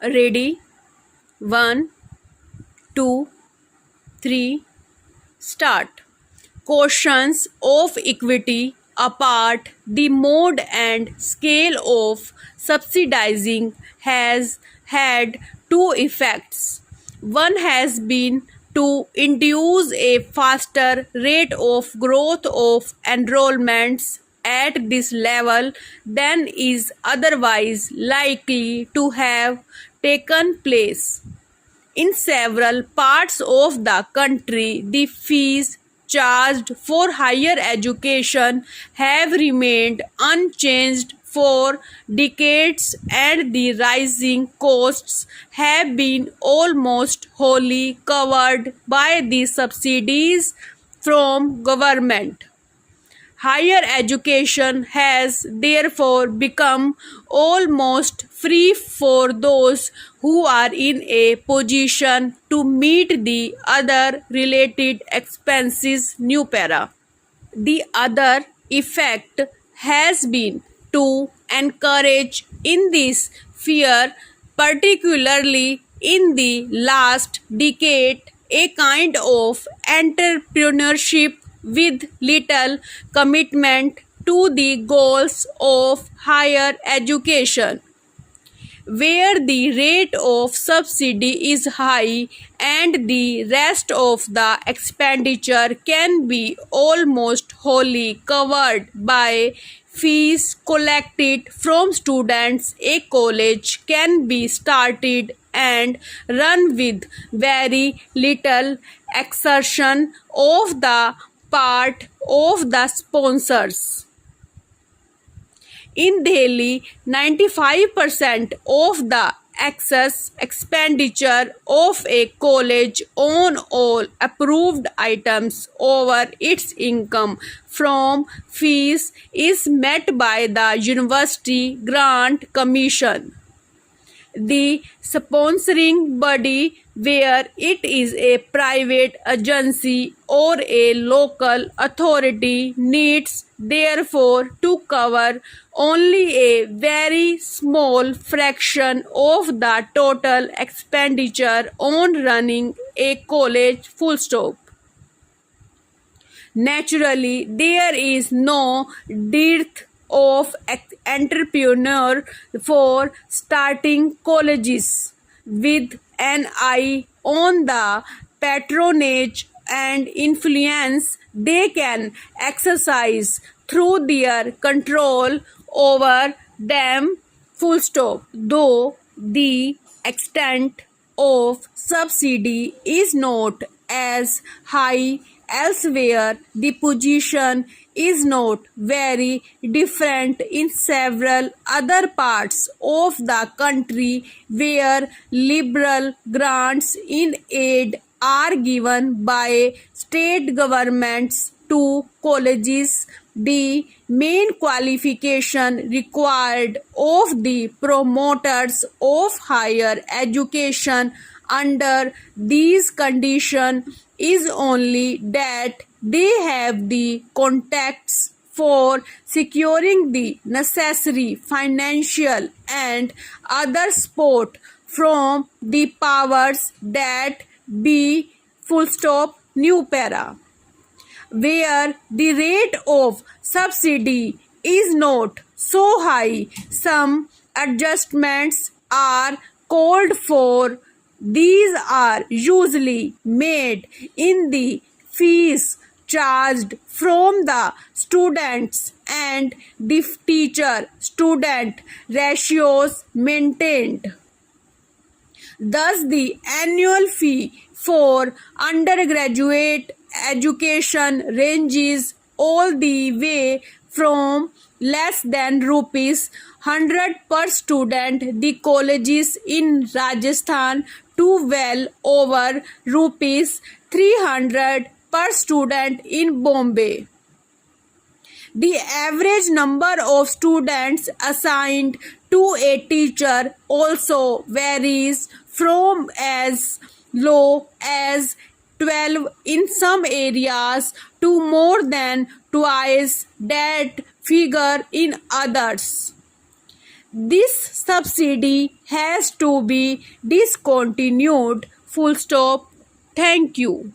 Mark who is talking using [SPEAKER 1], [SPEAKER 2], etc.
[SPEAKER 1] Ready? 1, 2, 3, start. Questions of equity apart, the mode and scale of subsidizing has had two effects. One has been to induce a faster rate of growth of enrollments at this level than is otherwise likely to have taken place. In several parts of the country, the fees charged for higher education have remained unchanged for decades, and the rising costs have been almost wholly covered by the subsidies from government. Higher education has therefore become almost free for those who are in a position to meet the other related expenses. New para. The other effect has been to encourage in this sphere, particularly in the last decade, a kind of entrepreneurship with little commitment to the goals of higher education. Where the rate of subsidy is high and the rest of the expenditure can be almost wholly covered by fees collected from students, a college can be started and run with very little exertion of the part of the sponsors. In Delhi, 95% of the excess expenditure of a college on all approved items over its income from fees is met by the University Grant Commission. The sponsoring body, where it is a private agency or a local authority, needs therefore to cover only a very small fraction of the total expenditure on running a college. Full stop. Naturally, there is no dearth of entrepreneur for starting colleges with an eye on the patronage and influence they can exercise through their control over them. Full stop. Though the extent of subsidy is not as high elsewhere, the position is not very different in several other parts of the country where liberal grants in aid are given by state governments to colleges. The main qualification required of the promoters of higher education under these conditions is only that they have the contacts for securing the necessary financial and other support from the powers that be. Full stop. New para. Where the rate of subsidy is not so high, some adjustments are called for. These are usually made in the fees charged from the students and the teacher-student ratios maintained. Thus, the annual fee for undergraduate education ranges all the way from less than rupees 100 per student, the colleges in Rajasthan, to well over rupees 300 per student in Bombay. The average number of students assigned to a teacher also varies from as low as 12 in some areas to more than twice that figure in others. This subsidy has to be discontinued. Full stop. Thank you.